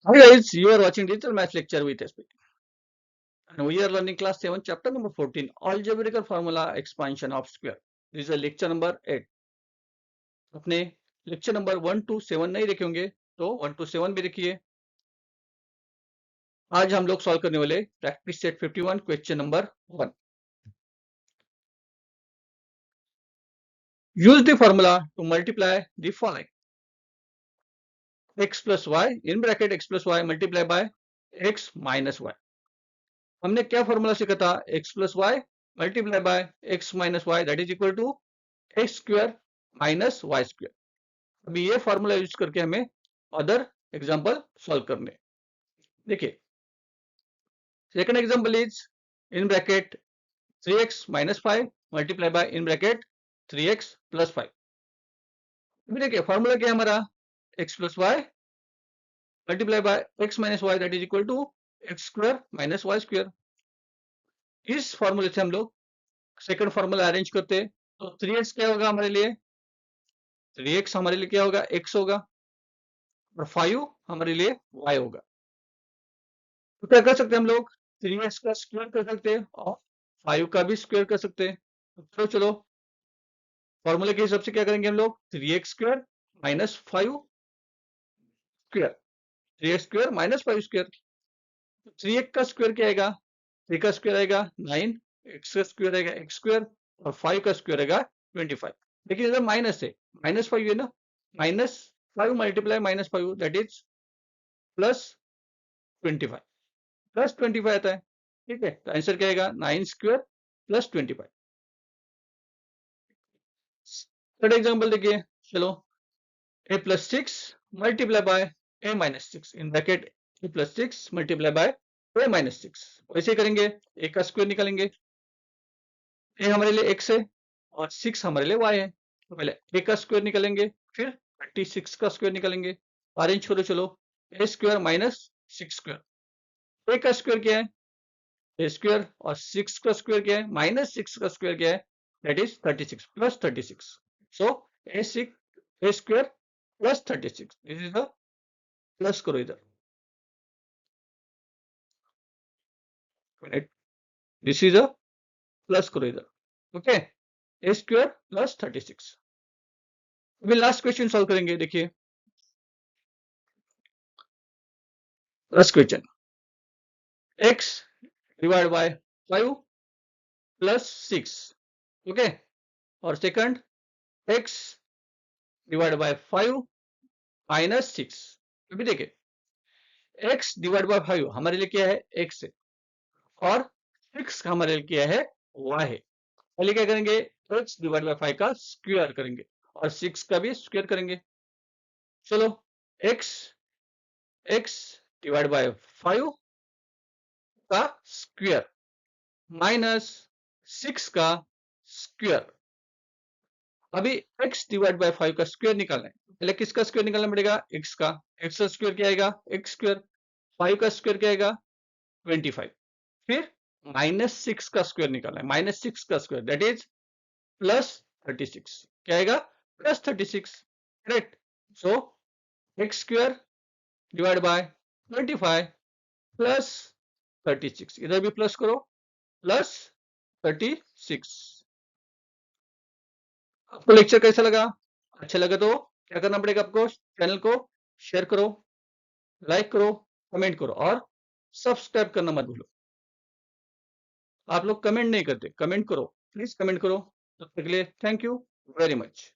Hi guys, you are watching Digital Maths Lecture with SP. And we are learning class 7, chapter number 14, Algebraical Formula Expansion of Square. This is a lecture number 8. अपने lecture number 1 to 7 नहीं देखे होंगे तो 1 to 7 भी देखिए. आज हम लोग सॉल्व करने वाले practice set 51 question number 1. Use the formula to multiply the following. X plus y in bracket x plus y multiply by x minus y. हमने क्या फॉर्मूला सीखा था? x plus y multiply by x minus y that is equal to x square minus y square. अभी ये formula use करके हमें other example solve करने. देखिए, second example is in bracket 3x minus 5 multiply by in bracket 3x plus 5. अभी देखिए formula क्या है हमारा? x plus y multiply by x minus y that is equal to x square minus y square. इस फॉर्मूले से हम लोग सेकंड फॉर्मूला अरेंज करते हैं तो 3x क्या होगा हमारे लिए? 3x हमारे लिए क्या होगा? x होगा और 5 हमारे लिए y होगा. तो क्या कर सकते हैं हम लोग? 3x का स्क्वायर कर सकते हैं और 5 का भी स्क्वायर कर सकते हैं. तो चलो फॉर्मूले के हिसाब से क्या करेंगे हम लोग? 3x square minus 5 square, 3x square minus 5 square. 3x का स्क्वायर क्या आएगा? 3 का स्क्वायर आएगा 9, x का स्क्वायर आएगा x स्क्वायर और 5 का स्क्वायर आएगा 25. लेकिन इधर माइनस है, माइनस 5 है ना, minus 5 multiply minus 5 that is plus 25, plus 25 आता है. ठीक है, तो आंसर क्या आएगा? 9 स्क्वायर प्लस 25. थर्ड एग्जांपल देखिए, चलो a plus 6 multiply by a minus 6 in bracket a plus 6 multiply by a minus 6. वैसे करेंगे, a का स्क्वायर निकालेंगे, a हमारे लिए x है और 6 हमारे लिए y है. तो पहले a का स्क्वायर निकालेंगे, फिर 36 का स्क्वायर निकालेंगे. अरेंज करो चलो, a square minus 6 square. a का स्क्वायर क्या है? a स्क्वायर और 6 का स्क्वायर क्या है? माइनस 6 का स्क्वायर क्या है? That is 36 plus 36. So a square plus 36. This is the plus करो इधर. दिस इज अ प्लस करो इधर. Okay, a square plus 36. अभी लास्ट क्वेश्चन सॉल्व करेंगे. देखिए last question, x divide by 5 plus 6. ओके, और second x divide by 5 minus 6. अभी देखिए x डिवाइड बाय 5 हमारे लिए क्या है? x है और 6 हमारे लिए क्या है? y है. पहले क्या करेंगे? x डिवाइड बाय 5 का स्क्वायर करेंगे और 6 का भी स्क्वायर करेंगे. चलो x डिवाइड बाय 5 का स्क्वायर माइनस 6 का स्क्वायर. अभी x डिवाइड बाय 5 का स्क्वायर निकालना है. पहले किसका स्क्वायर निकालना पड़ेगा? x का. x का स्क्वायर क्या आएगा? x square. 5 का स्क्वायर क्या आएगा? 25. फिर माइनस 6 का स्क्वायर निकालना है. माइनस 6 का स्क्वायर दैट इज प्लस 36. क्या आएगा? Plus 36. Correct. So x square divide by 25 plus 36. इधर भी प्लस करो, प्लस 36. आपको लेक्चर कैसा लगा? अच्छा लगा तो क्या करना पड़ेगा आपको? चैनल को शेयर करो, लाइक करो, कमेंट करो और सब्सक्राइब करना मत भूलो. आप लोग कमेंट नहीं करते, कमेंट करो प्लीज, कमेंट करो. तब तक के लिए थैंक यू वेरी मच.